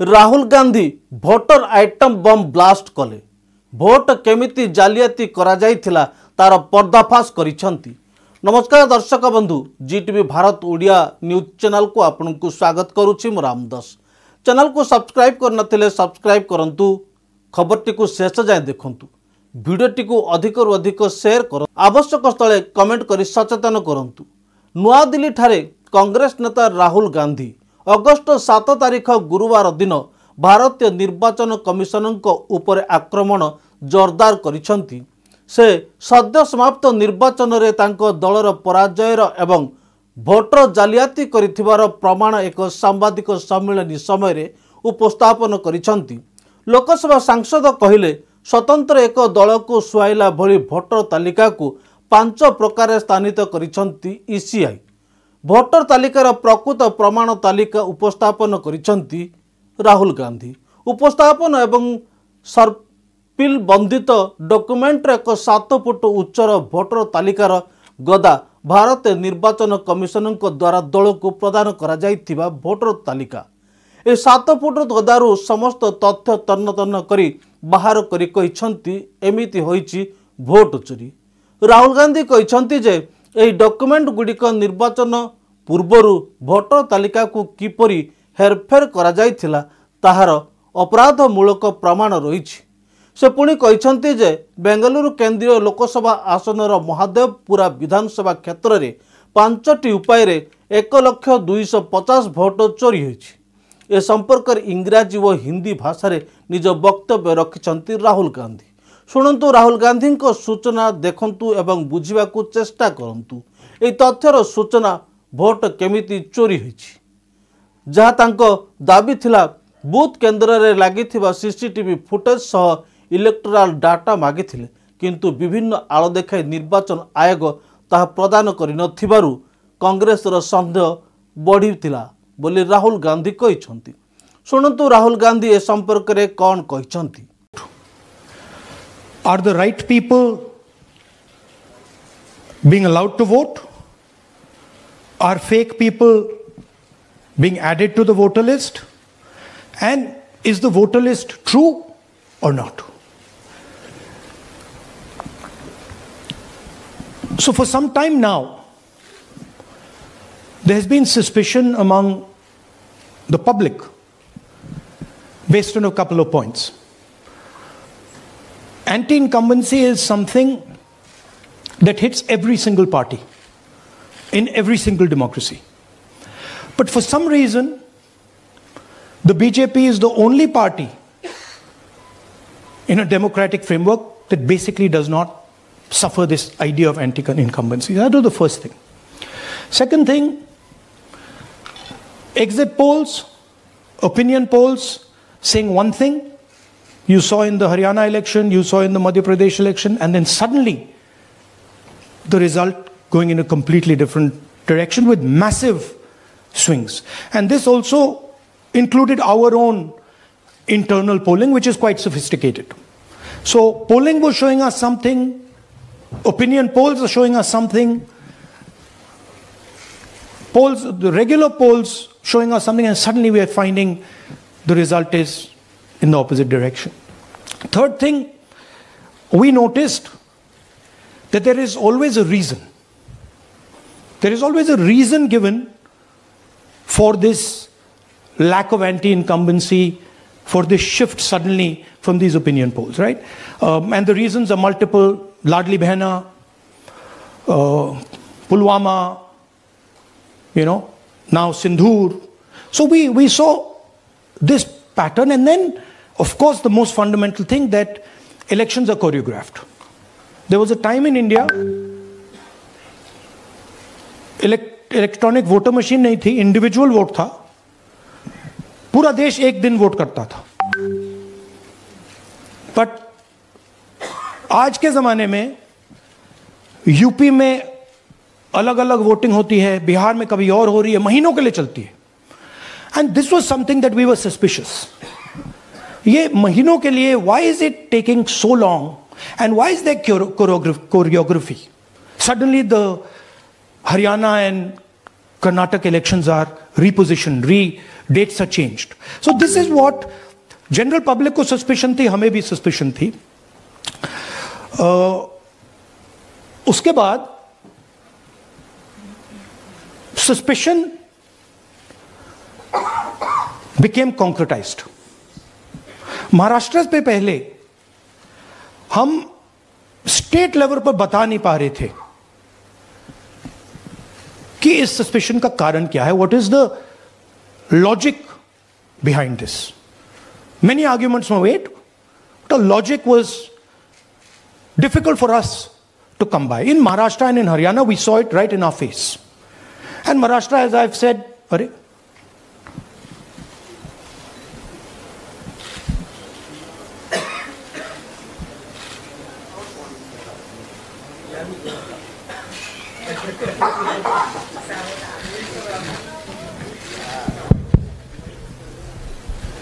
Rahul Gandhi voter item bomb blast कले vote केमिति जालियाती करा जाइथिला तार पर्दाफाश करिसंती। नमस्कार दर्शक बंधु, जीटीवी भारत ओडिया न्यूज चैनल को आपनको स्वागत करुछि। मो रामदास चैनल को सब्सक्राइब करनथिले सब्सक्राइब करंतु, खबरटी को शेष जाय देखंतु, वीडियोटी को अधिक रु अधिक शेयर कर, आवश्यक स्थले कमेंट करी सचेतन करंतु। नुआ दिल्ली ठारे कांग्रेस नेता राहुल गांधी अगस्ट 7 तारिख गुरुवार दिन भारतीय निर्वाचन कमिशन उपरे आक्रमण जोरदार करिसंती। से सद्य समाप्त निर्वाचन रे तांको दलर पराजयर एवं भोटर जालियाती करिथिबार प्रमाण एक सांबादिक सम्मेलन समय रे उपस्थापन करिसंती। लोकसभा सांसद कहिले स्वतंत्र एक दल को सुहाइला भली भोटर तालिका को 5 प्रकार स्थानित करिसंती ईसीआई। भोटर तालिकार प्रकृत प्रमाण तालिका उपस्थापन करिसंती राहुल गांधी। उपस्थापन एवं सर्पिल बंधित डॉक्यूमेंट एक 7 फुट उच्चर भोटर तालिकार गदा भारतीय निर्वाचन कमिशन द्वारा दल को प्रदान करा जाइथिबा भोटर तालिका। ए 7 फुट गदारू समस्त तथ्य तन्न तन्न करी बाहर करी कहिसंती एमिति होइछि भोट चोरी। राहुल गांधी कहिसंती जे एही डॉक्यूमेंट गुडिक निर्वाचन पूर्वरु भोटर तालिका को किपरि हेरफेर करा जाइथिला ताहार अपराधमूलक प्रमाण रहिछि। से पुणी कहिसंती जे बेंगलुरु केंद्रीय लोकसभा आसनर महादेवपुरा विधानसभा क्षेत्र में 5टी उपाय 1,250,000 भोट चोरी होइछि। ए संपर्क इंग्राजी व हिंदी भाषा रे निज वक्तव्य रखिसंती राहुल गांधी। शुणंतु राहुल गांधी को सूचना देखंतु एवं बुझिबा को चेष्टा करंतु। ए तथ्यर सूचना भोट केमिति चोरी होइछि, जहा तांको दाबी थिला बूथ केंद्र रे लागिथिबा सीसीटीवी फुटेज सह इलेक्टोरल डाटा मागिथिले, किंतु विभिन्न आळ देखाई निर्वाचन आयोग ताहा प्रदान करि नथिबारु कांग्रेस रो संदेह बढ़िथिला बोली राहुल गांधी कहिसंती। सुनंतु राहुल गांधी ए संपर्क रे कोन कहिसंती। Are the right people being allowed to vote? Are fake people being added to the voter list? And is the voter list true or not? So for some time now, there has been suspicion among the public based on a couple of points. Anti-incumbency is something that hits every single party in every single democracy. But for some reason, the BJP is the only party in a democratic framework that basically does not suffer this idea of anti-incumbency. That was the first thing. Second thing, exit polls, opinion polls saying one thing. You saw in the Haryana election, you saw in the Madhya Pradesh election, and then suddenly the result going in a completely different direction with massive swings. And this also included our own internal polling, which is quite sophisticated. So polling was showing us something, opinion polls are showing us something, polls, the regular polls showing us something, and suddenly we are finding the result is in the opposite direction. Third thing, we noticed that there is always a reason. There is always a reason given for this lack of anti-incumbency, for this shift suddenly from these opinion polls, right? And the reasons are multiple. Ladli Behna, Pulwama, now Sindhur. So we saw this pattern, and then of course the most fundamental thing, that elections are choreographed. There was a time in India electronic voter machine नहीं थी, individual vote था, पूरा देश एक दिन vote करता था। But आज के जमाने में यूपी में अलग अलग वोटिंग होती है, बिहार में कभी और हो रही है, महीनों के लिए चलती है। And this was something that we were suspicious. ये महीनों के लिए, why is it taking so long and why is there choreography? Suddenly the Haryana and Karnataka elections are repositioned, dates are changed. So this is what general public को suspicion थी, हमें भी suspicion थी. उसके बाद suspicion became concretized. महाराष्ट्र पे पहले हम स्टेट लेवल पर बता नहीं पा रहे थे कि इस सस्पेशन का कारण क्या है. What is the logic behind this? Many arguments were made. The logic was difficult for us to come by. In Maharashtra and in Haryana, we saw it right in our face. And Maharashtra, as I've said,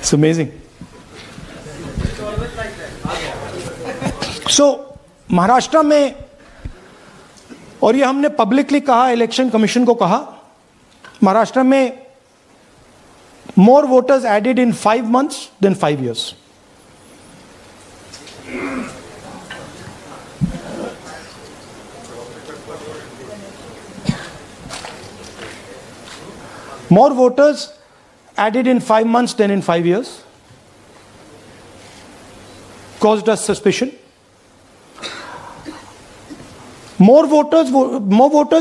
it's amazing. So, Maharashtra में, और ये हमने publicly कहा, election commission को कहा, महाराष्ट्र में more voters added in 5 months than 5 years. More voters added in 5 months than in 5 years caused us suspicion. More voters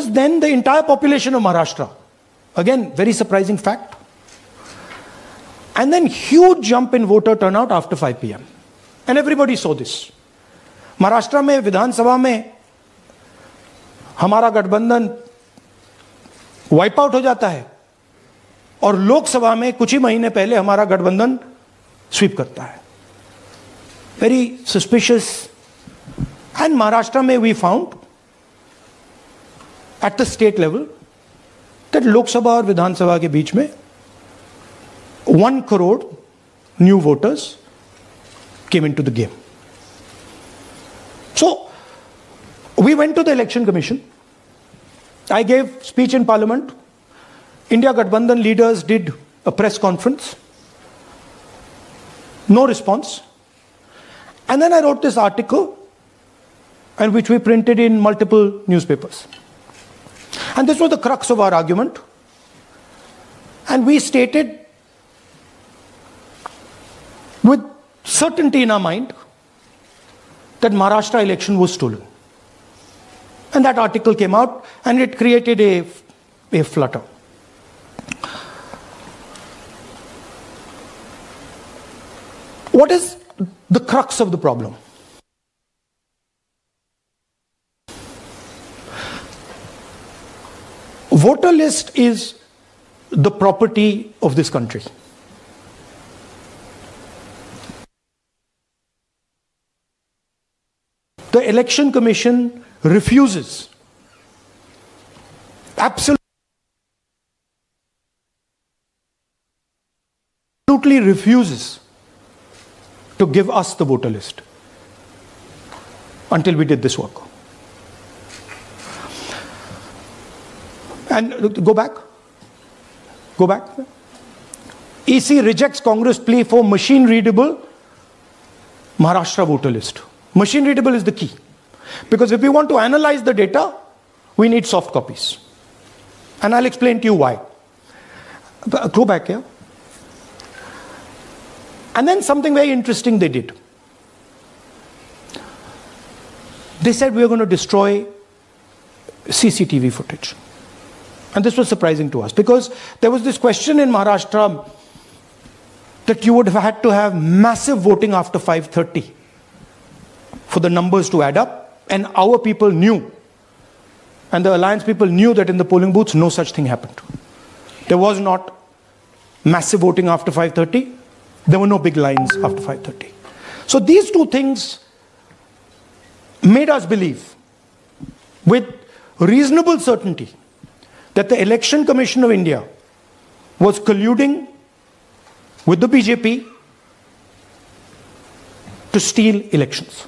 than the entire population of Maharashtra. Again, very surprising fact. And then huge jump in voter turnout after 5 p.m. And everybody saw this. Maharashtra में विधानसभा में हमारा गठबंधन wipe out हो जाता है और लोकसभा में कुछ ही महीने पहले हमारा गठबंधन स्वीप करता है. Very suspicious. And Maharashtra में we found at the state level that Lok Sabha और विधान सभा के बीच में 1 crore new voters came into the game. So we went to the election commission. I gave speech in parliament. India Gathbandhan leaders did a press conference. No response. And then I wrote this article, and which we printed in multiple newspapers. And this was the crux of our argument. And we stated with certainty in our mind that Maharashtra election was stolen. And that article came out and it created a flutter. What is the crux of the problem? Voter list is the property of this country. The Election Commission refuses, absolutely refuses to give us the voter list until we did this work. And go back. EC rejects Congress plea for machine readable Maharashtra voter list. Machine readable is the key. Because if we want to analyze the data, we need soft copies. And I'll explain to you why. Go back here. And then something very interesting they did. They said we are going to destroy CCTV footage. And this was surprising to us because there was this question in Maharashtra that you would have had to have massive voting after 5:30 for the numbers to add up. And our people knew, and the alliance people knew that in the polling booths no such thing happened. There was not massive voting after 5:30. There were no big lines after 5:30. So these two things made us believe with reasonable certainty that the Election Commission of India was colluding with the BJP to steal elections.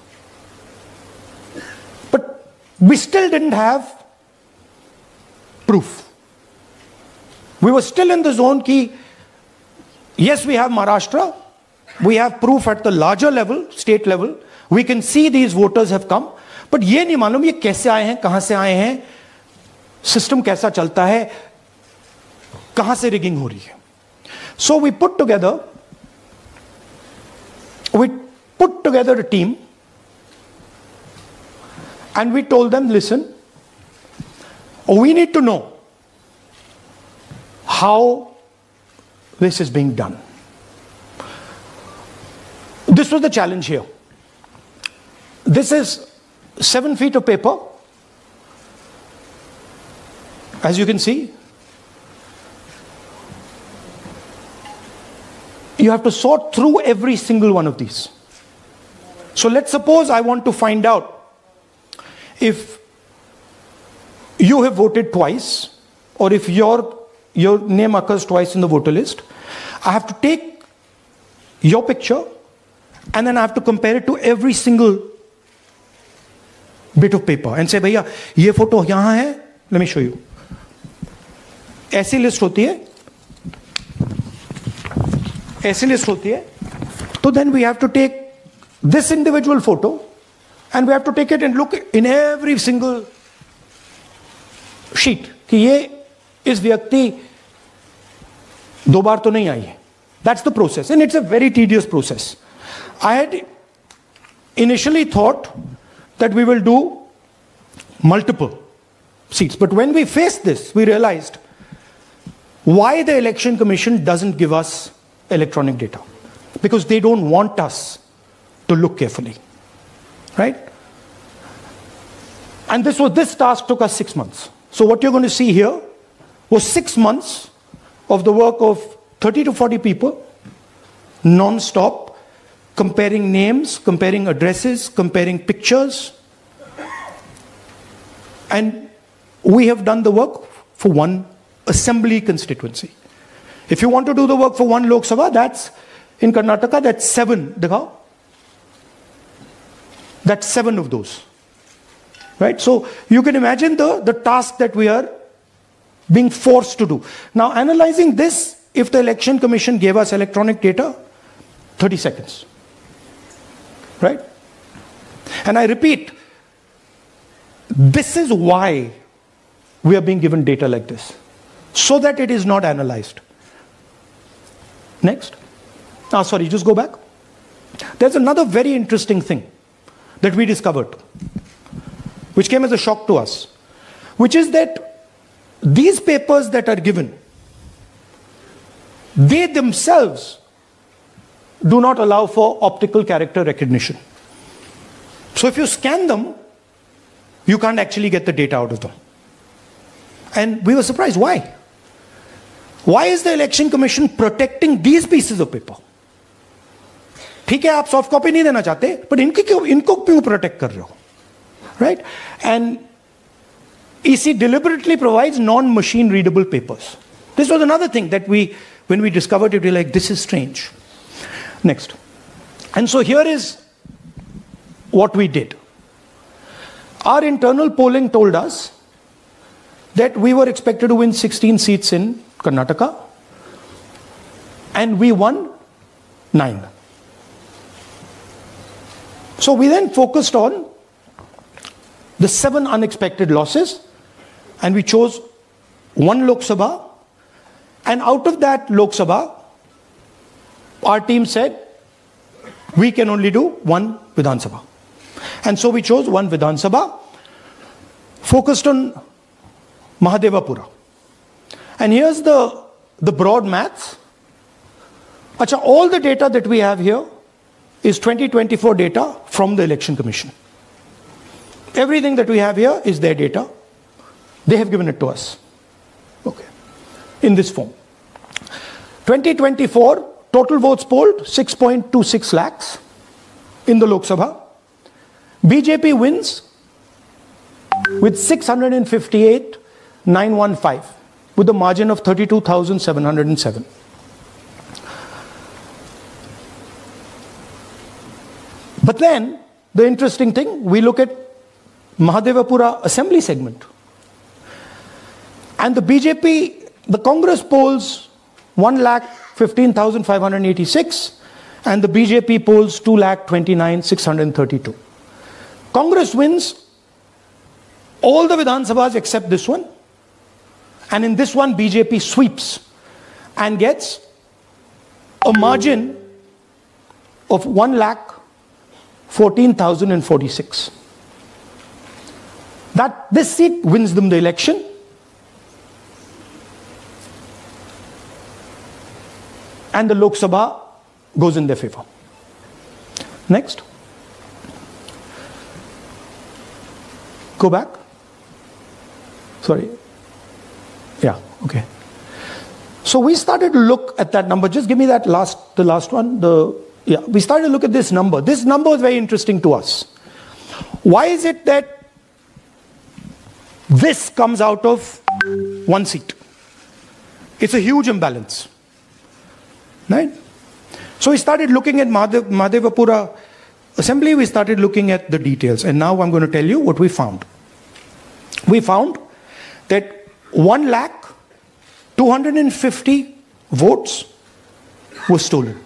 But we still didn't have proof. We were still in the zone ki Yes, we have Maharashtra. We have proof at the larger level, state level. We can see these voters have come. But ये नहीं मालूम ये कैसे आए हैं, कहां से आए हैं, सिस्टम कैसा चलता है, कहां से रिगिंग हो रही है. So we put together a team and we told them, listen, we need to know how this is being done. This was the challenge here. This is 7 feet of paper. As you can see, you have to sort through every single one of these. So let's suppose I want to find out if you have voted twice, or if your name occurs twice in the voter list. I have to take your picture and then I have to compare it to every single bit of paper and say, भैया ये photo यहाँ है, let me show you. ऐसी list होती है, तो then we have to take this individual photo and we have to take it and look in every single sheet कि ये इस व्यक्ति 2 बार तो नहीं आई है. That's the process, and it's a very tedious process. I had initially thought that we will do multiple seats, but when we faced this, we realized why the Election Commission doesn't give us electronic data. Because they don't want us to look carefully, right? And this task took us 6 months. So what you're going to see here was 6 months of the work of 30 to 40 people, non-stop, comparing names, comparing addresses, comparing pictures. And we have done the work for one assembly constituency. If you want to do the work for one Lok Sabha, that's in Karnataka, that's 7. Dikhao. That's 7 of those. Right? So you can imagine the task that we are being forced to do. Now analyzing this, if the Election Commission gave us electronic data, 30 seconds. Right? And I repeat, this is why we are being given data like this, so that it is not analyzed. Next. Sorry, just go back. There's another very interesting thing that we discovered, which came as a shock to us, which is that these papers that are given, they themselves do not allow for optical character recognition. So if you scan them, you can't actually get the data out of them. And we were surprised. Why? Why is the Election Commission protecting these pieces of paper? ठीक है, आप soft copy नहीं देना चाहते, but इनको क्यों protect कर रहे हो? Right? And EC deliberately provides non-machine readable papers. This was another thing that when we discovered it, we were like, this is strange. Next. And so here is what we did. Our internal polling told us that we were expected to win 16 seats in Karnataka, and we won 9. So we then focused on the 7 unexpected losses, and we chose 1 Lok Sabha, and out of that Lok Sabha, our team said we can only do 1 Vidhan Sabha. And so we chose 1 Vidhan Sabha, focused on Mahadevapura. And here's the broad maths. Achha, all the data that we have here is 2024 data from the Election Commission. Everything that we have here is their data. They have given it to us. Okay. In this form. 2024, total votes polled, 6.26 lakhs in the Lok Sabha. BJP wins with 658,915 with a margin of 32,707. But then, the interesting thing, we look at Mahadevapura assembly segment. And the BJP, the Congress polls 15,586, and the BJP polls 2,29,632. Congress wins all the Vidhan Sabhas except this one, and in this one BJP sweeps and gets a margin of 1,14,046. This seat wins them the election. And the Lok Sabha goes in their favor. Next. Go back. Sorry. Yeah, okay. So we started to look at that number. Just give me that the last one. We started to look at this number. This number is very interesting to us. Why is it that this comes out of one seat? It's a huge imbalance. Right? So we started looking at Mahadevapura Assembly. We started looking at the details. And now I'm going to tell you what we found. We found that 1,250,000 votes were stolen.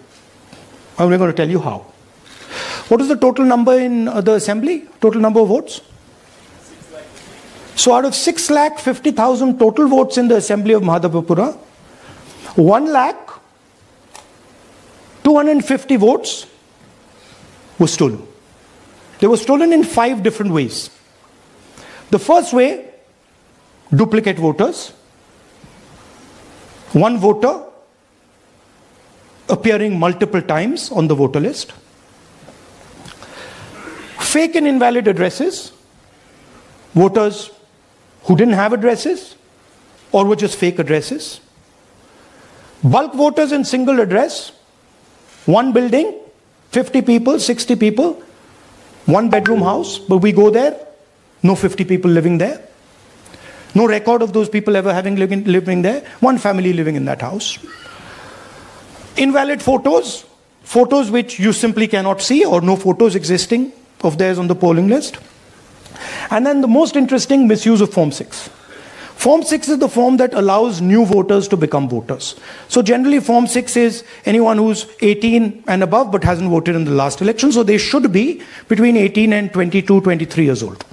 And we're going to tell you how. What is the total number in the assembly? Total number of votes? So out of 6,50,000 total votes in the assembly of Mahadevapura, 1,250,000 votes were stolen. They were stolen in 5 different ways. The first way, duplicate voters. One voter appearing multiple times on the voter list. Fake and invalid addresses. Voters who didn't have addresses or were just fake addresses. Bulk voters in single address. One building, 50 people, 60 people, one bedroom house, but we go there, no 50 people living there. No record of those people ever having living there. One family living in that house. Invalid photos. Photos which you simply cannot see, or no photos existing of theirs on the polling list. And then the most interesting, misuse of Form 6. Form 6 is the form that allows new voters to become voters. So generally Form 6 is anyone who's 18 and above but hasn't voted in the last election. So they should be between 18 and 22, 23 years old.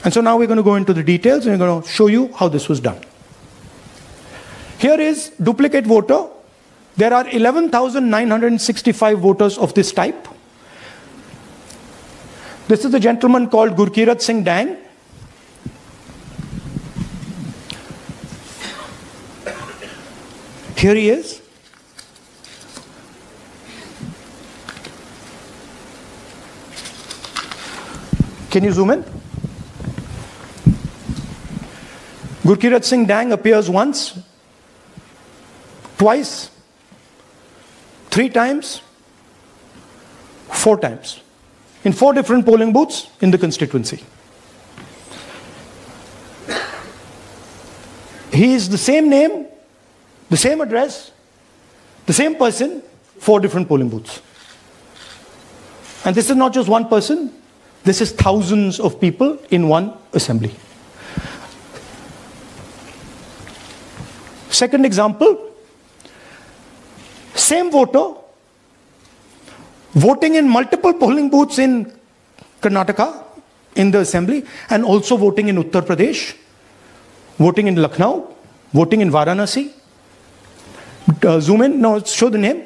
And so now we're going to go into the details and we're going to show you how this was done. Here is duplicate voter. There are 11,965 voters of this type. This is a gentleman called Gurkirat Singh Dang. Here he is. Can you zoom in? Gurkirat Singh Dang appears once, twice, 3 times, 4 times. In 4 different polling booths in the constituency. He is the same name, the same address, the same person, 4 different polling booths. And this is not just one person, this is thousands of people in one assembly. Second example, same voter, voting in multiple polling booths in Karnataka, in the assembly, and also voting in Uttar Pradesh, voting in Lucknow, voting in Varanasi. Zoom in, no, show the name.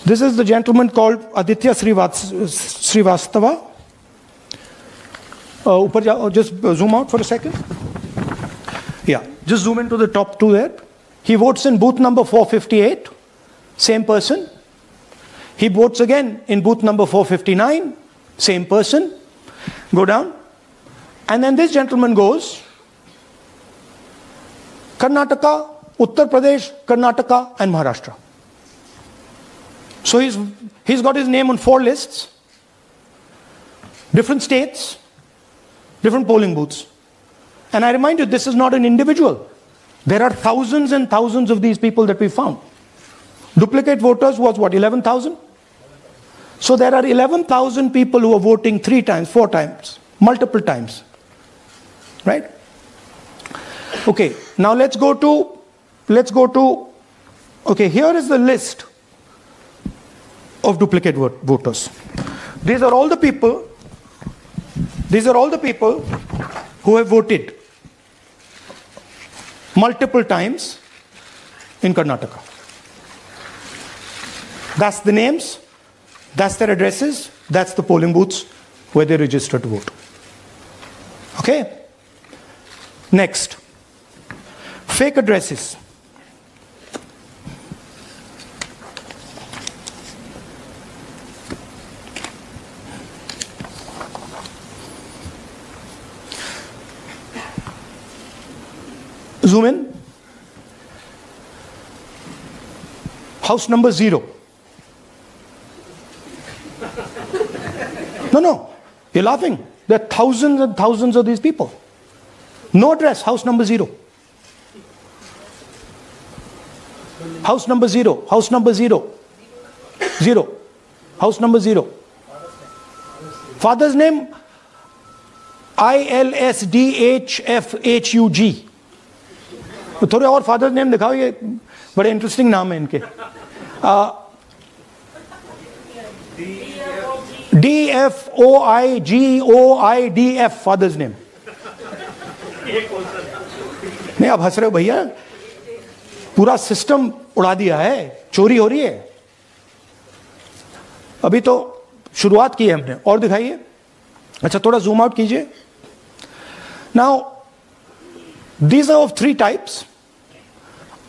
This is the gentleman called Aditya Srivastava. Just zoom out for a second. Yeah, just zoom into the top 2 there. He votes in booth number 458, same person. He votes again in booth number 459, same person. Go down. And then this gentleman goes, Karnataka, Uttar Pradesh, Karnataka, and Maharashtra. So he's got his name on 4 lists, different states, different polling booths. And I remind you, this is not an individual. There are thousands and thousands of these people that we found. Duplicate voters was what, 11,000? So there are 11,000 people who are voting 3 times, 4 times, multiple times. Right? Okay, now let's go to Okay, here is the list of duplicate voters. These are all the people who have voted multiple times in Karnataka. That's the names, that's their addresses, that's the polling booths where they register to vote. Okay? Next, fake addresses. Zoom in. House number 0. No, you're laughing. There are thousands and thousands of these people. No address, house number 0. House number 0, house number 0. 0. House number 0. Father's name, ILSDHFHUG. थोड़े और father name दिखाओ, ये बड़े interesting नाम है इनके. DFOIGOIDF father's name. नहीं, आप हंस रहे हो भैया, पूरा सिस्टम उड़ा दिया है, चोरी हो रही है. अभी तो शुरुआत की है हमने. और दिखाइए. अच्छा, थोड़ा जूम आउट कीजिए. Now these are of 3 types.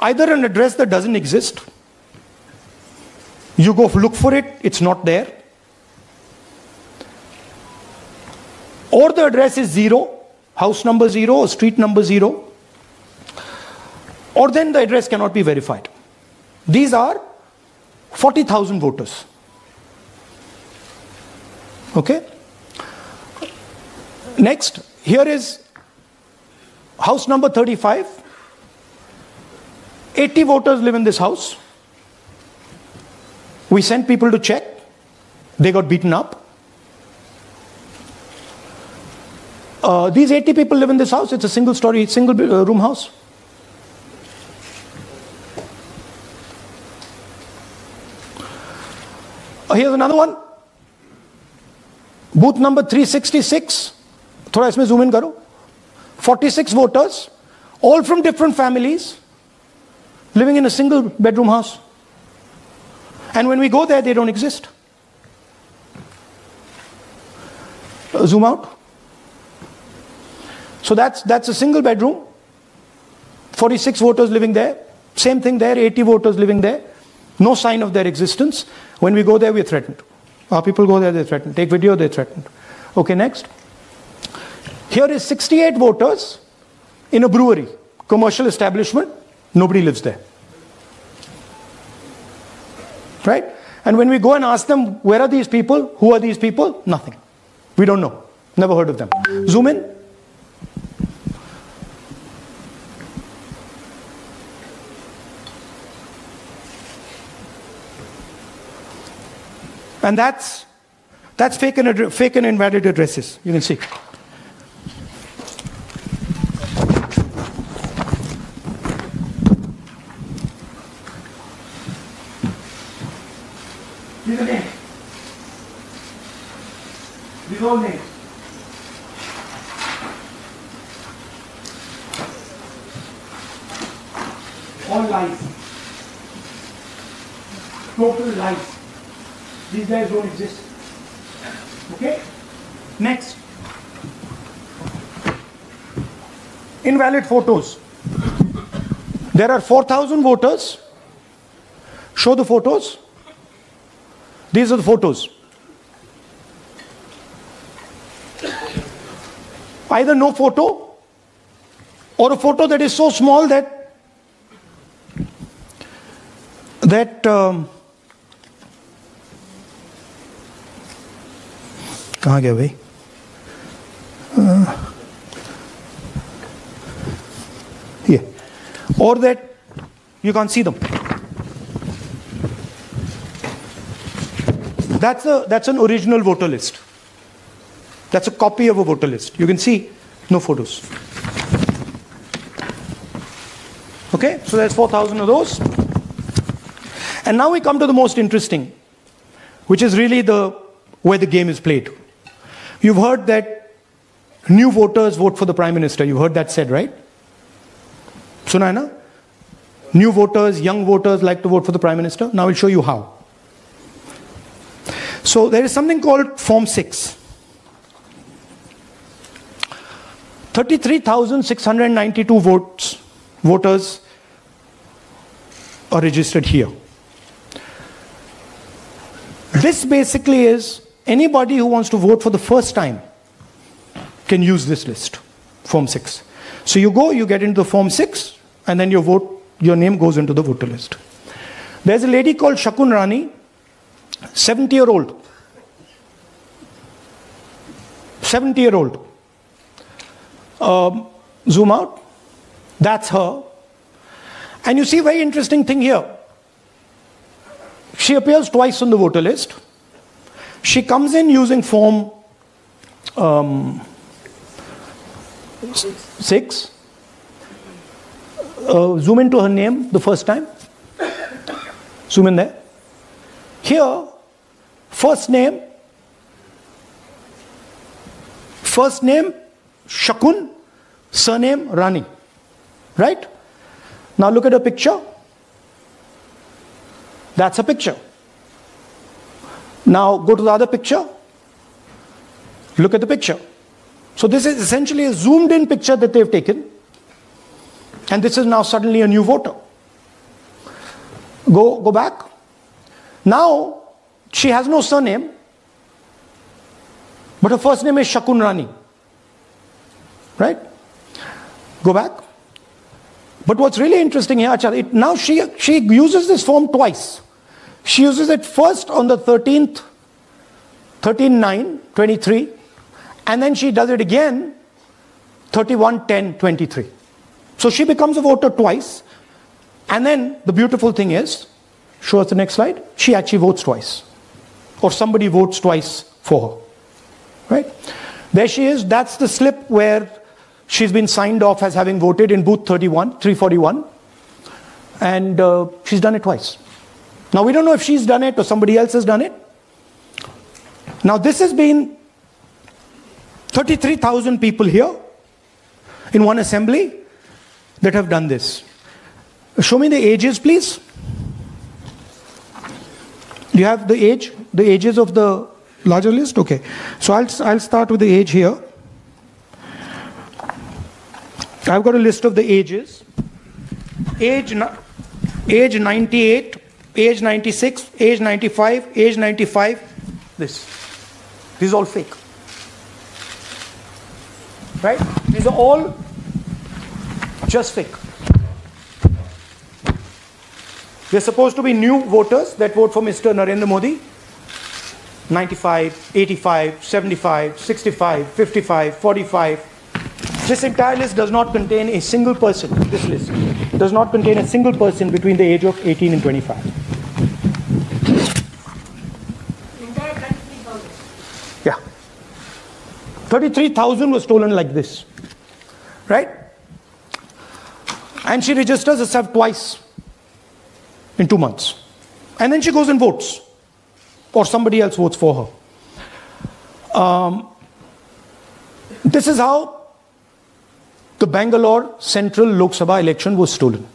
Either an address that doesn't exist, you go look for it, it's not there, or the address is 0, house number 0 or street number 0, or then the address cannot be verified. These are 40,000 voters. Okay? Next, here is house number 35. 80 voters live in this house. We sent people to check. They got beaten up. These 80 people live in this house. It's a single story, single room house. Here's another one. Booth number 366. थोड़ा इसमें zoom in करो. 46 voters, all from different families, living in a single bedroom house. And when we go there, they don't exist. Zoom out. So that's a single bedroom, 46 voters living there. Same thing there, 80 voters living there. No sign of their existence. When we go there, we're threatened. Our people go there, they're threatened. Take video, they're threatened. Okay, next. Here is 68 voters in a brewery, commercial establishment. Nobody lives there. Right? And when we go and ask them, where are these people? Who are these people? Nothing. We don't know. Never heard of them. Zoom in. And that's fake and invalid addresses. You can see. These are names. These are all names. All lies. Total lies. These guys don't exist. Okay? Next. Invalid photos. There are 4,000 voters. Show the photos. These are the photos. Either no photo or a photo that is so small that कहाँ गया भाई? Here. Or that you can't see them. That's an original voter list. That's a copy of a voter list. You can see no photos. Okay, so there's 4,000 of those. And now we come to the most interesting, which is really where the game is played. You've heard that new voters vote for the Prime Minister. You've heard that said, right? Suna hai na? New voters, young voters like to vote for the Prime Minister. Now I'll show you how. So there is something called Form 6. 33,692 voters are registered here. This basically is anybody who wants to vote for the first time can use this list, Form 6. So you go, you get into the Form 6, and then your name goes into the voter list. There's a lady called Shakun Rani, 70-year-old. 70-year-old. Zoom out. That's her. And you see a very interesting thing here. She appears twice on the voter list. She comes in using Form 6. Zoom into her name the first time. Zoom in there. Here, first name Shakun, surname Rani. Right? Now look at her picture. That's a picture. Now go to the other picture. Look at the picture. So this is essentially a zoomed in picture that they've taken. And this is now suddenly a new voter. Go back. Now she has no surname, but her first name is Shakun Rani. Right? Go back. But what's really interesting here, now she uses this form twice. She uses it first on the 13th, 13/9/23, and then she does it again 31/10/23. So she becomes a voter twice, and then the beautiful thing is, show us the next slide, she actually votes twice. Or somebody votes twice for her. Right? There she is, that's the slip where she's been signed off as having voted in booth 341, and she's done it twice. Now we don't know if she's done it or somebody else has done it. Now this has been 33,000 people here in one assembly that have done this. Show me the ages, please. Do you have the ages of the larger list? Okay. So I'll start with the age here. I've got a list of the ages. Age 98, age 96, age 95, age 95. This is all fake. Right? These are all just fake. They're supposed to be new voters that vote for Mr. Narendra Modi. 95, 85, 75, 65, 55, 45. This entire list does not contain a single person. This list does not contain a single person between the age of 18 and 25. Yeah. 33,000 was stolen like this. Right? And she registers herself twice in 2 months. And then she goes and votes. Or somebody else votes for her. This is how the Bangalore Central Lok Sabha election was stolen.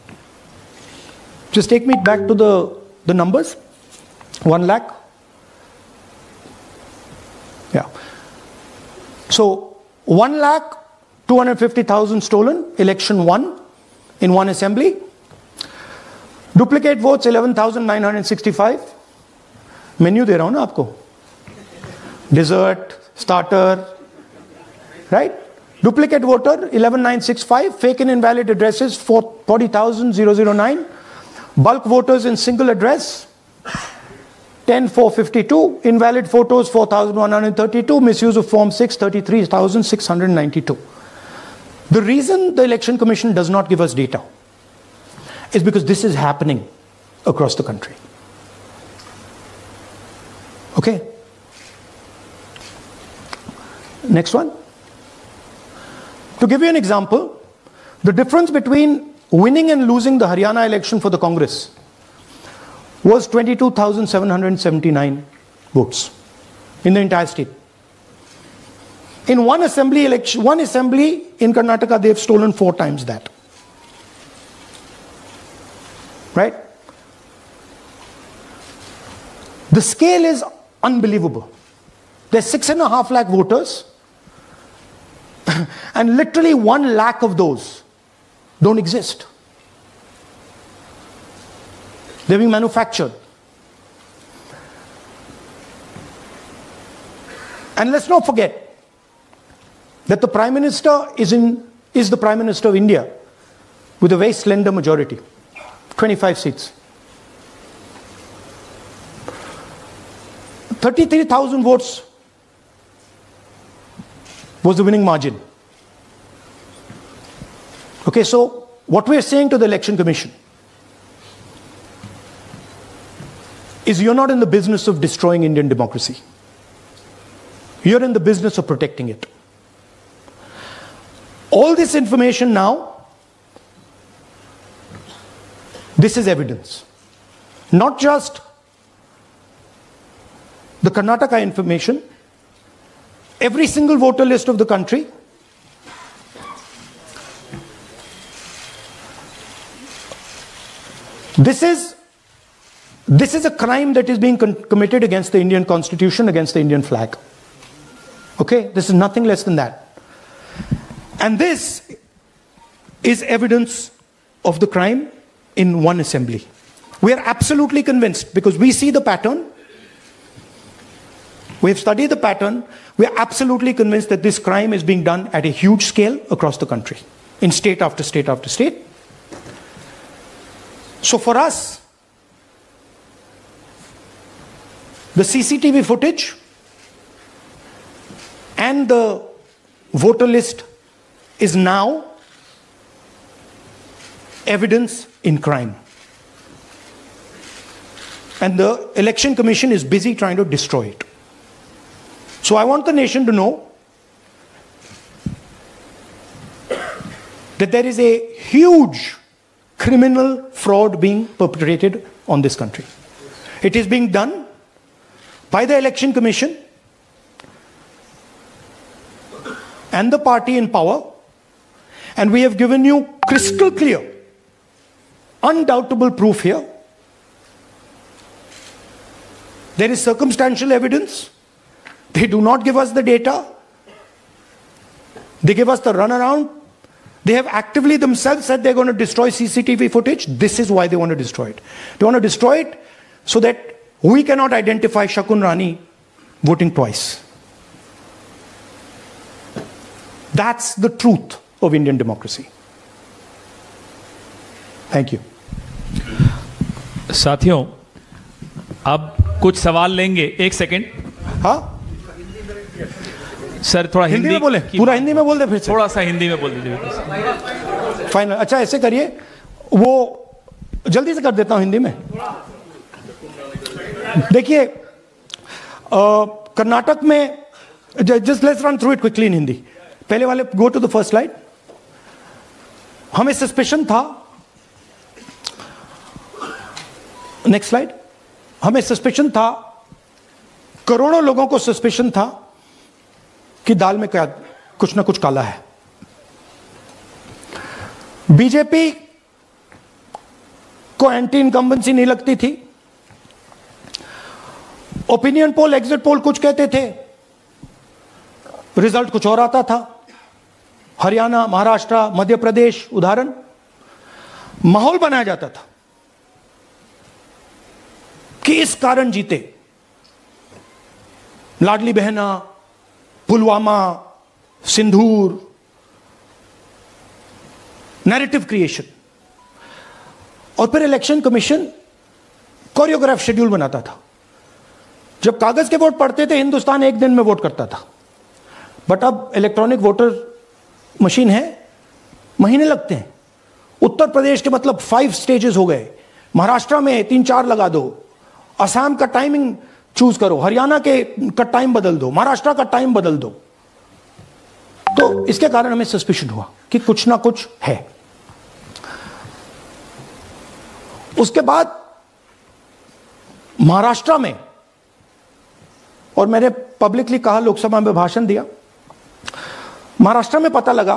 Just take me back to the numbers. 1 lakh. Yeah. So 1,250,000 stolen, election won in one assembly. Duplicate votes 11,965. Menu de raha hu na aapko. Dessert, starter, right? Duplicate voter 11,965. Fake and invalid addresses 40,009. Bulk voters in single address 10,452. Invalid photos 4,132. Misuse of Form 6 33,692. The reason the Election Commission does not give us data is because this is happening across the country. Okay. Next one. To give you an example, the difference between winning and losing the Haryana election for the Congress was 22,779 votes in the entire state. In one assembly election, one assembly in Karnataka, they've stolen 4 times that. Right? The scale is unbelievable. There's 6.5 lakh voters, and literally 1 lakh of those don't exist. They're being manufactured. And let's not forget that the Prime Minister is the Prime Minister of India with a very slender majority, 25 seats. 33,000 votes was the winning margin. Okay, so what we are saying to the Election Commission is you're not in the business of destroying Indian democracy. You're in the business of protecting it. All this information now, this is evidence. Not just the Karnataka information, every single voter list of the country, this is a crime that is being committed against the Indian Constitution, against the Indian flag. Okay, this is nothing less than that. And this is evidence of the crime in one assembly. We are absolutely convinced, because we see the pattern. We have studied the pattern. We are absolutely convinced that this crime is being done at a huge scale across the country, in state after state after state. So for us, the CCTV footage and the voter list is now evidence in crime. And the Election Commission is busy trying to destroy it. So I want the nation to know that there is a huge criminal fraud being perpetrated on this country. It is being done by the Election Commission and the party in power, and we have given you crystal clear, undoubtable proof here. There is circumstantial evidence. They do not give us the data. They give us the runaround. They have actively themselves said they're going to destroy CCTV footage. This is why they want to destroy it. They want to destroy it so that we cannot identify Shakun Rani voting twice. That's the truth of Indian democracy. Thank you. साथियों, अब कुछ सवाल लेंगे. 1 second. हाँ, sir थोड़ा हिंदी में बोले, पूरा हिंदी में बोल दे, फिर से थोड़ा सा हिंदी में बोल दीजिए. फाइनल. अच्छा, ऐसे करिए, वो जल्दी से कर देता हूं हिंदी में. देखिए, कर्नाटक में, just let's run through it quickly in Hindi. पहले वाले, go to the first slide. हमें सस्पेशन था, नेक्स्ट स्लाइड. हमें सस्पेशन था, करोड़ों लोगों को सस्पेशन था कि दाल में क्या कुछ ना कुछ काला है. बीजेपी को एंटी इनकम्बेंसी नहीं लगती थी. ओपिनियन पोल, एग्जिट पोल कुछ कहते थे, रिजल्ट कुछ और आता था. हरियाणा, महाराष्ट्र, मध्य प्रदेश उदाहरण, माहौल बनाया जाता था कि इस कारण जीते. लाडली बहना, पुलवामा, सिंदूर, नैरेटिव क्रिएशन. और फिर इलेक्शन कमीशन कोरियोग्राफ शेड्यूल बनाता था. जब कागज के वोट पड़ते थे, हिंदुस्तान 1 दिन में वोट करता था. बट अब इलेक्ट्रॉनिक वोटर मशीन है, महीने लगते हैं. उत्तर प्रदेश के मतलब 5 स्टेजेस हो गए. महाराष्ट्र में 3-4 लगा दो. असम का टाइमिंग चूज करो, हरियाणा का टाइम बदल दो, महाराष्ट्र का टाइम बदल दो. तो इसके कारण हमें सस्पिशन हुआ कि कुछ ना कुछ है. उसके बाद महाराष्ट्र में, और मैंने पब्लिकली कहा, लोकसभा में भाषण दिया, महाराष्ट्र में पता लगा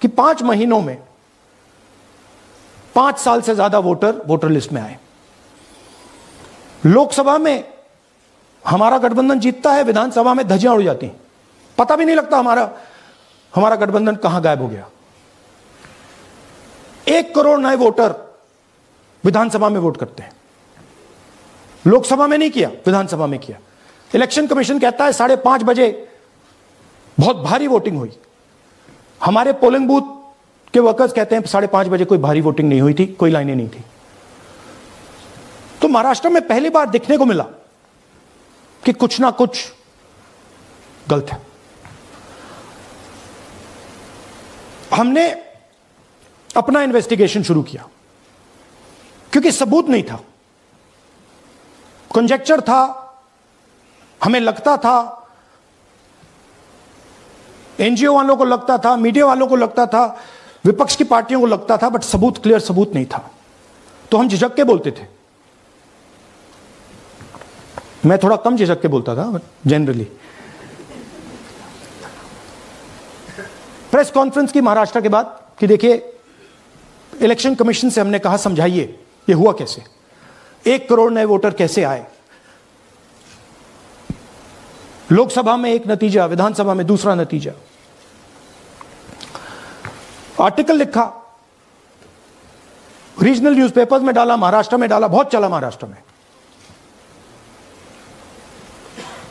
कि 5 महीनों में 5 साल से ज्यादा वोटर लिस्ट में आए। लोकसभा में हमारा गठबंधन जीतता है, विधानसभा में धज्जियां उड़ जाती हैं, पता भी नहीं लगता हमारा गठबंधन कहां गायब हो गया। 1 करोड़ नए वोटर विधानसभा में वोट करते हैं, लोकसभा में नहीं किया, विधानसभा में किया। इलेक्शन कमीशन कहता है 5:30 बजे बहुत भारी वोटिंग हुई। हमारे पोलिंग बूथ के वर्कर्स कहते हैं 5:30 बजे कोई भारी वोटिंग नहीं हुई थी, कोई लाइनें नहीं थी। तो महाराष्ट्र में पहली बार देखने को मिला कि कुछ ना कुछ गलत है। हमने अपना इन्वेस्टिगेशन शुरू किया क्योंकि सबूत नहीं था, कंजेक्चर था, हमें लगता था, एनजीओ वालों को लगता था, मीडिया वालों को लगता था, विपक्ष की पार्टियों को लगता था, बट सबूत, क्लियर सबूत नहीं था। तो हम झिझक के बोलते थे। मैं थोड़ा कम झिझक के बोलता था, बट जनरली। प्रेस कॉन्फ्रेंस की महाराष्ट्र के बाद कि देखिए, इलेक्शन कमीशन से हमने कहा समझाइए ये हुआ कैसे, 1 करोड़ नए वोटर कैसे आए, लोकसभा में एक नतीजा, विधानसभा में दूसरा नतीजा। आर्टिकल लिखा, रीजनल न्यूज़पेपर्स में डाला, महाराष्ट्र में डाला, बहुत चला महाराष्ट्र में,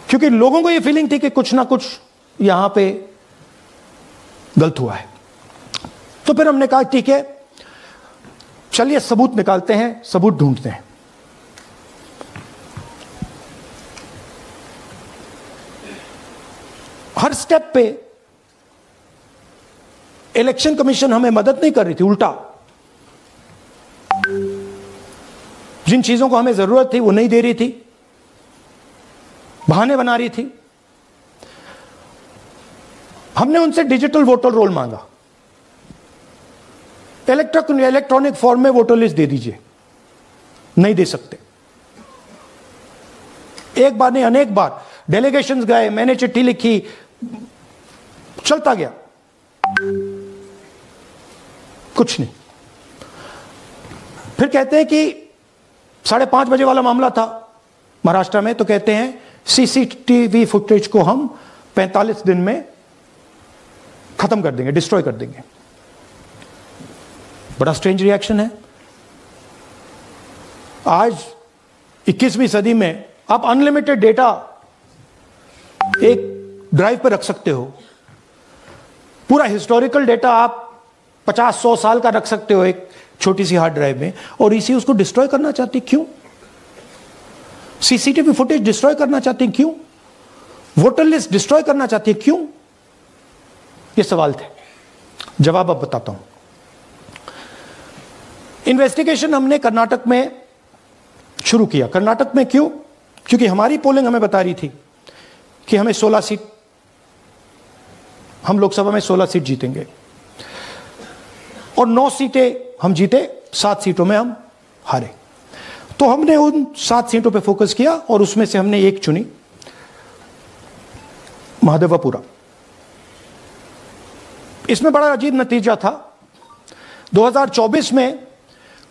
क्योंकि लोगों को यह फीलिंग थी कि कुछ ना कुछ यहां पे गलत हुआ है। तो फिर हमने कहा ठीक है, चलिए सबूत निकालते हैं, सबूत ढूंढते हैं। हर स्टेप पे इलेक्शन कमीशन हमें मदद नहीं कर रही थी, उल्टा जिन चीजों को हमें जरूरत थी वो नहीं दे रही थी, बहाने बना रही थी। हमने उनसे डिजिटल वोटर रोल मांगा, इलेक्ट्रॉनिक फॉर्म में वोटर लिस्ट दे दीजिए, नहीं दे सकते। एक बार नहीं, अनेक बार डेलीगेशंस गए, मैंने चिट्ठी लिखी, चलता गया, कुछ नहीं। फिर कहते हैं कि 5:30 बजे वाला मामला था महाराष्ट्र में, तो कहते हैं सीसीटीवी फुटेज को हम 45 दिन में खत्म कर देंगे, डिस्ट्रॉय कर देंगे। बड़ा स्ट्रेंज रिएक्शन है। आज 21वीं सदी में आप अनलिमिटेड डेटा एक ड्राइव पर रख सकते हो, पूरा हिस्टोरिकल डेटा आप 50-100 साल का रख सकते हो एक छोटी सी हार्ड ड्राइव में, और इसी उसको डिस्ट्रॉय करना चाहती, क्यों? सीसीटीवी फुटेज डिस्ट्रॉय करना चाहती, क्यों? वोटर लिस्ट डिस्ट्रॉय करना चाहती, क्यों? ये सवाल थे, जवाब अब बताता हूं। इन्वेस्टिगेशन हमने कर्नाटक में शुरू किया। कर्नाटक में क्यों? क्योंकि हमारी पोलिंग हमें बता रही थी कि हमें 16 सीट, हम लोकसभा में 16 सीट जीतेंगे, और 9 सीटें हम जीते, 7 सीटों में हम हारे। तो हमने उन 7 सीटों पे फोकस किया, और उसमें से हमने एक चुनी, महादेवपुरा। इसमें बड़ा अजीब नतीजा था। 2024 में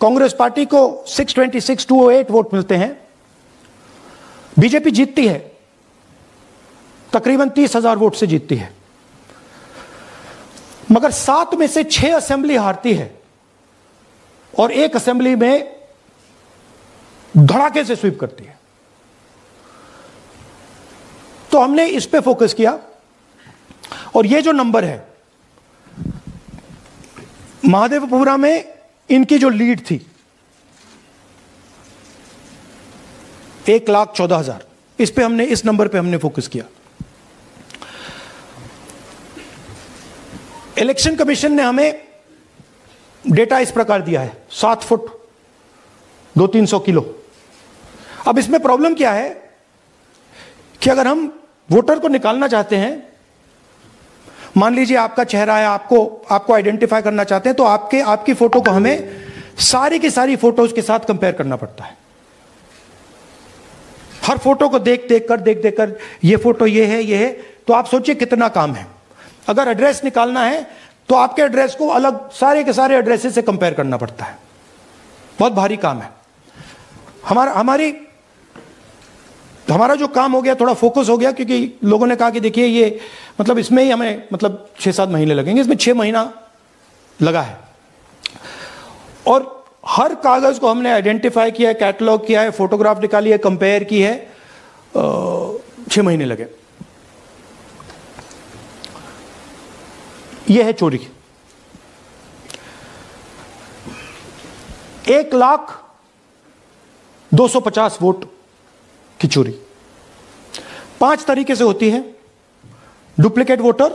कांग्रेस पार्टी को 626-208 वोट मिलते हैं, बीजेपी जीतती है, तकरीबन 30,000 वोट से जीतती है, मगर 7 में से 6 असेंबली हारती है, और एक असेंबली में धड़ाके से स्वीप करती है। तो हमने इस पे फोकस किया, और ये जो नंबर है, महादेवपुरा में इनकी जो लीड थी 1,14,000, इस पे हमने, इस नंबर पे हमने फोकस किया। इलेक्शन कमीशन ने हमें डेटा इस प्रकार दिया है, 7 फुट 200-300 किलो। अब इसमें प्रॉब्लम क्या है कि अगर हम वोटर को निकालना चाहते हैं, मान लीजिए आपका चेहरा है, आपको आइडेंटिफाई करना चाहते हैं, तो आपकी फोटो को हमें सारी की सारी फोटोज के साथ कंपेयर करना पड़ता है। हर फोटो को देख देख कर ये फोटो ये है, तो आप सोचिए कितना काम है। अगर एड्रेस निकालना है तो आपके एड्रेस को अलग सारे के सारे एड्रेसेस से कंपेयर करना पड़ता है, बहुत भारी काम है। हमारा जो काम हो गया, थोड़ा फोकस हो गया, क्योंकि लोगों ने कहा कि देखिए ये मतलब इसमें ही हमें मतलब 6-7 महीने लगेंगे, इसमें 6 महीना लगा है। और हर कागज को हमने आइडेंटिफाई किया है, कैटलॉग किया है, फोटोग्राफ निकाली है, कंपेयर की है, 6 महीने लगे। यह है चोरी। 1,02,50 वोट की चोरी 5 तरीके से होती है। Duplicate voter,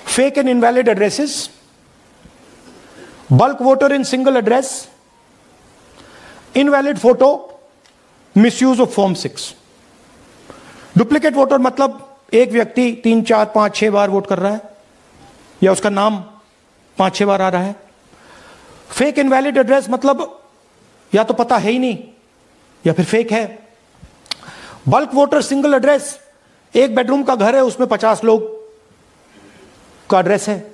fake and invalid addresses, bulk voter in single address, invalid photo, misuse of form 6। Duplicate voter मतलब एक व्यक्ति 3, 4, 5, 6 बार वोट कर रहा है, या उसका नाम 5-6 बार आ रहा है। फेक इनवैलिड एड्रेस मतलब या तो पता है ही नहीं या फिर फेक है। बल्क वोटर सिंगल एड्रेस, एक बेडरूम का घर है, उसमें 50 लोग का एड्रेस है,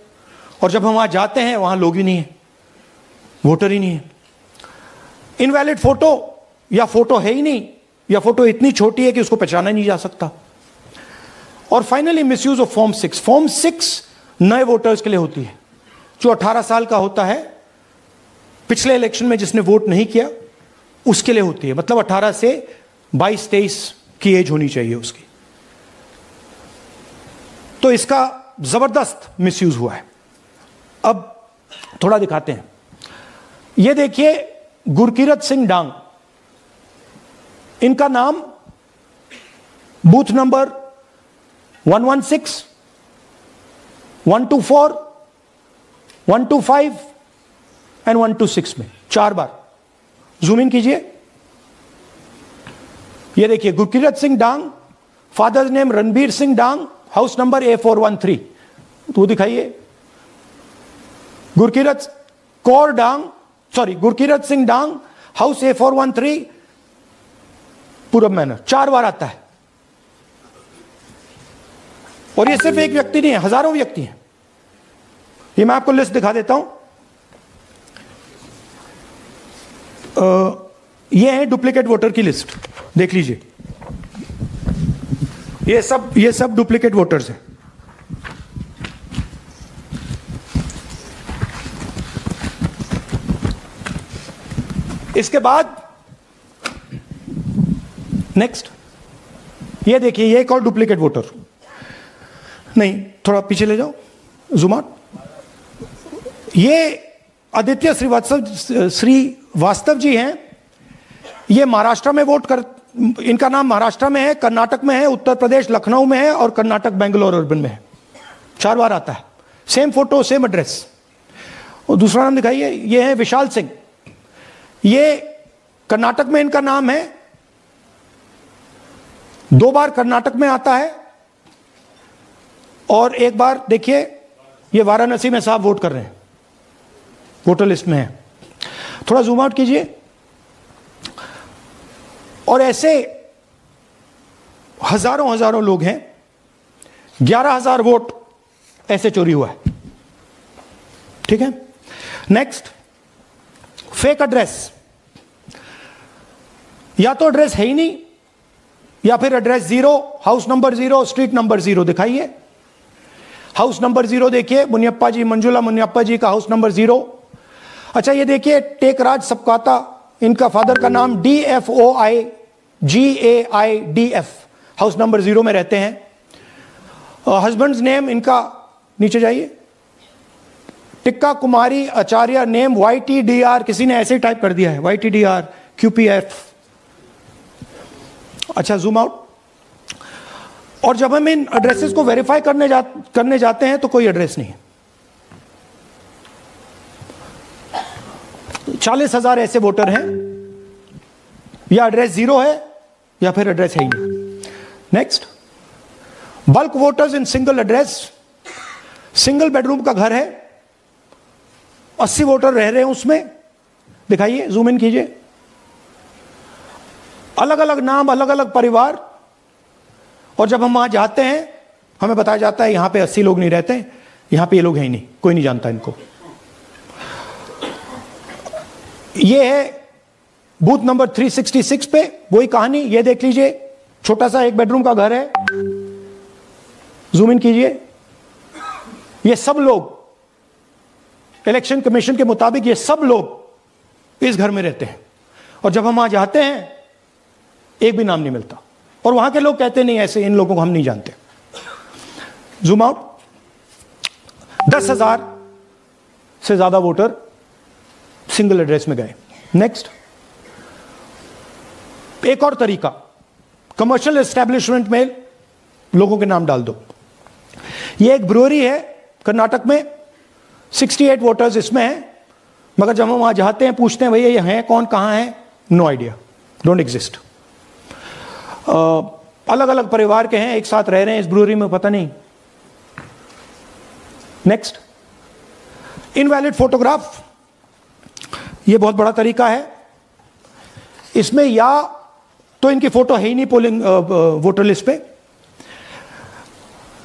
और जब हम वहां जाते हैं वहां लोग ही नहीं है, वोटर ही नहीं है। इनवैलिड फोटो, या फोटो है ही नहीं, या फोटो इतनी छोटी है कि उसको पहचाना नहीं जा सकता। और finally misuse of form 6। Form 6 नए वोटर्स के लिए होती है, जो 18 साल का होता है, पिछले इलेक्शन में जिसने वोट नहीं किया उसके लिए होती है। मतलब 18 से 22-23 की एज होनी चाहिए उसकी। तो इसका जबरदस्त मिसयूज हुआ है। अब थोड़ा दिखाते हैं। ये देखिए गुरकीरत सिंह डांग, इनका नाम बूथ नंबर 116, 124, 125 एंड 126 में 4 बार। जूम इन कीजिए। ये देखिए गुरकीरत सिंह डांग, फादर्स नेम रणबीर सिंह डांग, हाउस नंबर A413। तो दिखाइए गुरकीरत सिंह डांग, हाउस A413, पूरब मैनर। 4 बार आता है। और ये सिर्फ एक व्यक्ति नहीं है, हजारों व्यक्ति हैं। ये मैं आपको लिस्ट दिखा देता हूं। ये है डुप्लीकेट वोटर की लिस्ट, देख लीजिए। ये सब डुप्लीकेट वोटर्स हैं। इसके बाद नेक्स्ट, ये देखिए, ये एक और डुप्लीकेट वोटर। नहीं, थोड़ा पीछे ले जाओ, जूम आउट। ये आदित्य श्रीवास्तव जी हैं। ये महाराष्ट्र में वोट कर, इनका नाम महाराष्ट्र में है, कर्नाटक में है, उत्तर प्रदेश लखनऊ में है, और कर्नाटक बेंगलोर अर्बन में है। 4 बार आता है। Same photo, same address. और दूसरा नाम दिखाइए। ये है विशाल सिंह। ये कर्नाटक में इनका नाम है, 2 बार कर्नाटक में आता है, और 1 बार देखिए ये वाराणसी में साहब वोट कर रहे हैं, वोटर लिस्ट में है। थोड़ा जूम आउट कीजिए। और ऐसे हजारों लोग हैं। 11,000 वोट ऐसे चोरी हुआ है। ठीक है। Next, fake address. या तो एड्रेस है ही नहीं, या फिर address 0, house number 0, street number 0। दिखाइए हाउस नंबर 0, देखिए मुनियप्पा जी, मंजुला मुनियप्पा जी का हाउस नंबर 0। अच्छा, ये देखिए टेकराज सबकाता, इनका फादर का नाम DFOIGAIDF, हाउस नंबर 0 में रहते हैं। हस्बैंड्स नेम इनका, नीचे जाइए, टिक्का कुमारी आचार्य, नेम YTDR, किसी ने ऐसे ही टाइप कर दिया है, YTDR QPF। अच्छा, जूम आउट। और जब हम इन एड्रेसेस को वेरीफाई करने जाते हैं तो कोई एड्रेस नहीं है। 40,000 ऐसे वोटर हैं, या एड्रेस 0 है या फिर एड्रेस है ही नहीं। Next, bulk voters in single address. Single bedroom का घर है, 80 वोटर रह रहे हैं उसमें। दिखाइए, जूम इन कीजिए। अलग अलग नाम, अलग अलग परिवार, और जब हम वहां जाते हैं हमें बताया जाता है यहां पे 80 लोग नहीं रहते, यहां पे ये लोग हैं ही नहीं, कोई नहीं जानता इनको। ये है बूथ नंबर 366 पे वही कहानी। ये देख लीजिए, छोटा सा एक बेडरूम का घर है, जूम इन कीजिए। ये सब लोग इलेक्शन कमीशन के मुताबिक ये सब लोग इस घर में रहते हैं, और जब हम वहां जाते हैं एक भी नाम नहीं मिलता, और वहां के लोग कहते नहीं ऐसे, इन लोगों को हम नहीं जानते। Zoom out. 10,000 से ज्यादा वोटर सिंगल एड्रेस में गए। नेक्स्ट, एक और तरीका, कमर्शियल एस्टेब्लिशमेंट में लोगों के नाम डाल दो। ये एक ब्रूअरी है कर्नाटक में, 68 वोटर्स इसमें हैं, मगर जब हम वहां जाते हैं पूछते हैं भैया ये हैं कौन, कहां है, नो आइडिया, डोंट एग्जिस्ट। अलग अलग परिवार के हैं, एक साथ रह रहे हैं इस ब्रूअरी में, पता नहीं। Next, invalid photograph. यह बहुत बड़ा तरीका है। इसमें या तो इनकी फोटो है ही नहीं पोलिंग वोटर लिस्ट पे,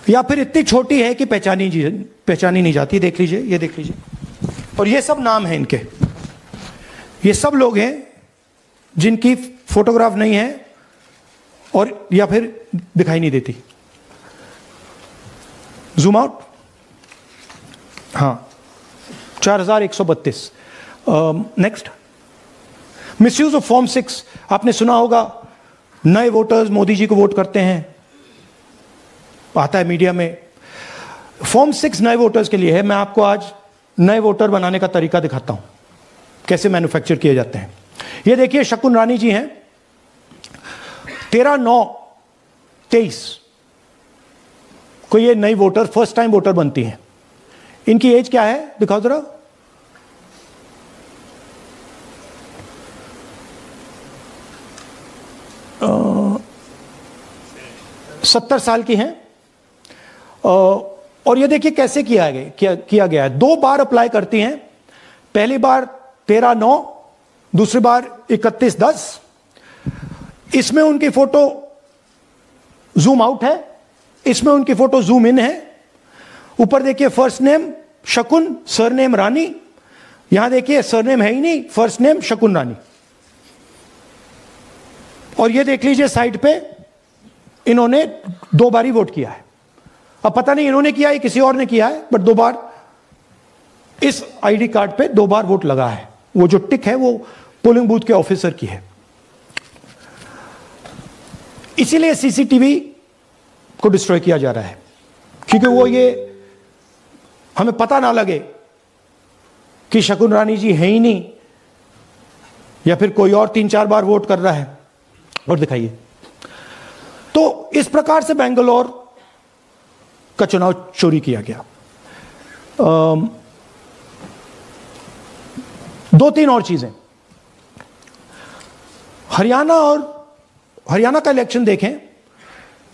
या फिर इतनी छोटी है कि पहचानी नहीं जाती। देख लीजिए, ये देख लीजिए, और ये सब नाम है इनके। ये सब लोग हैं जिनकी फोटोग्राफ नहीं है और या फिर दिखाई नहीं देती। Zoom out. हाँ, 4132। Next, misuse of form 6। आपने सुना होगा नए वोटर्स मोदी जी को वोट करते हैं, आता है मीडिया में। फॉर्म 6 नए वोटर्स के लिए है। मैं आपको आज नए वोटर बनाने का तरीका दिखाता हूं, कैसे मैन्युफैक्चर किए जाते हैं। ये देखिए, शकुन रानी जी हैं, 13/9/23 को ये नई वोटर, फर्स्ट टाइम वोटर बनती हैं। इनकी एज क्या है, दिखाओ जरा। अ, 70 साल की हैं। और ये देखिए कैसे किया गया है। 2 बार अप्लाई करती हैं। पहली बार 13/9, दूसरी बार 31/10। इसमें उनकी फोटो जूम आउट है, इसमें उनकी फोटो जूम इन है। ऊपर देखिए फर्स्ट नेम शकुन, सरनेम रानी। यहां देखिए सरनेम है ही नहीं, फर्स्ट नेम शकुन रानी। और ये देख लीजिए साइड पे इन्होंने 2 बार ही वोट किया है। अब पता नहीं इन्होंने किया है किसी और ने किया है, बट 2 बार इस आईडी कार्ड पे 2 बार वोट लगा है। वो जो टिक है वो पोलिंग बूथ के ऑफिसर की है। इसीलिए सीसीटीवी को डिस्ट्रॉय किया जा रहा है, क्योंकि वो ये हमें पता ना लगे कि शकुन रानी जी है ही नहीं, या फिर कोई और 3-4 बार वोट कर रहा है। और दिखाइए। तो इस प्रकार से बेंगलोर का चुनाव चोरी किया गया। 2-3 और चीजें। हरियाणा का इलेक्शन देखें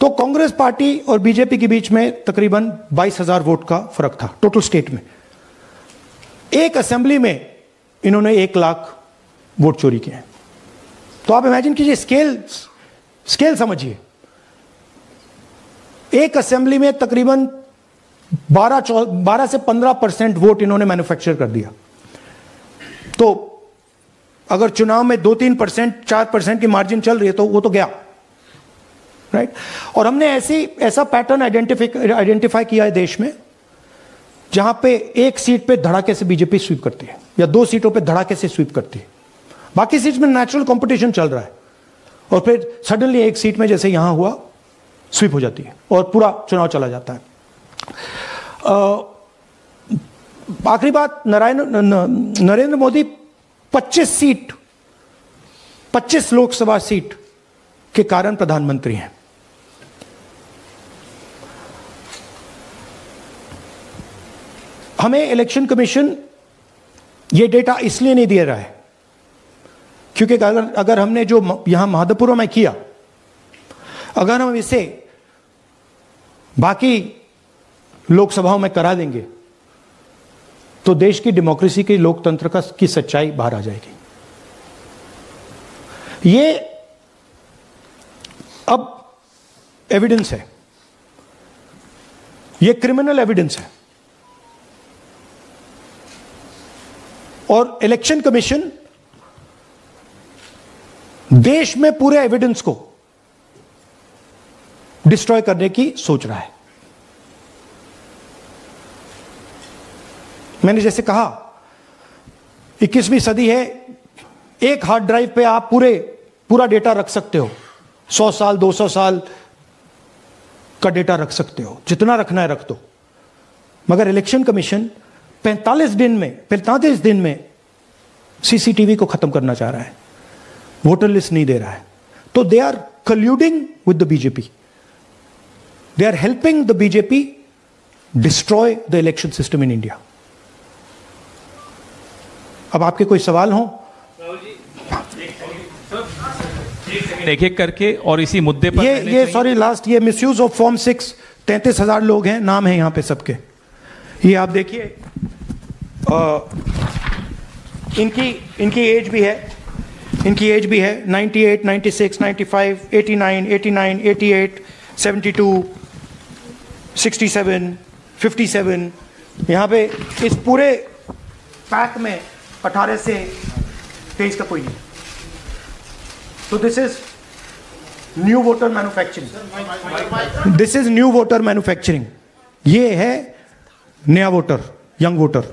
तो कांग्रेस पार्टी और बीजेपी के बीच में तकरीबन 22,000 वोट का फर्क था टोटल स्टेट में। एक असेंबली में इन्होंने 1 लाख वोट चोरी किए हैं। तो आप इमेजिन कीजिए, स्केल समझिए। एक असेंबली में तकरीबन 12 से 15% वोट इन्होंने मैन्युफैक्चर कर दिया। तो अगर चुनाव में 2-3%, 4% की मार्जिन चल रही है तो वो तो गया, राइट। और हमने ऐसा पैटर्न आइडेंटिफाई किया है देश में, जहां पे एक सीट पे धड़ाके से बीजेपी स्वीप करती है, या 2 सीटों पे धड़ाके से स्वीप करती है। बाकी सीट में नेचुरल कंपटीशन चल रहा है, और फिर सडनली एक सीट में जैसे यहां हुआ स्वीप हो जाती है और पूरा चुनाव चला जाता है। आखिरी बात, नरेंद्र मोदी 25 लोकसभा सीट के कारण प्रधानमंत्री हैं। हमें इलेक्शन कमीशन ये डेटा इसलिए नहीं दे रहा है क्योंकि अगर हमने जो यहां महादपुरम में किया, अगर हम इसे बाकी लोकसभाओं में करा देंगे तो देश की डेमोक्रेसी की, लोकतंत्र की सच्चाई बाहर आ जाएगी। ये अब एविडेंस है, ये क्रिमिनल एविडेंस है, और इलेक्शन कमीशन देश में पूरे एविडेंस को डिस्ट्रॉय करने की सोच रहा है। मैंने जैसे कहा 21वीं सदी है, एक हार्ड ड्राइव पे आप पूरा डेटा रख सकते हो, 100 साल 200 साल का डेटा रख सकते हो, जितना रखना है रख दो। मगर इलेक्शन कमीशन 45 दिन में सीसीटीवी को खत्म करना चाह रहा है, वोटर लिस्ट नहीं दे रहा है। तो they are colluding with the BJP, they are helping the BJP destroy the election system in India. अब आपके कोई सवाल हो? एक एक करके और इसी मुद्दे पर ये सॉरी लास्ट, ये मिसयूज ऑफ फॉर्म 6, 33,000 लोग हैं, नाम है यहां पे सबके। ये आप देखिए, इनकी एज भी है, 98, 96, 95, 89, 88, 72, 67, 57। यहां पे इस पूरे पैक में 18 से 23 का कोई नहीं। तो this is new voter manufacturing, ये है नया वोटर, यंग वोटर।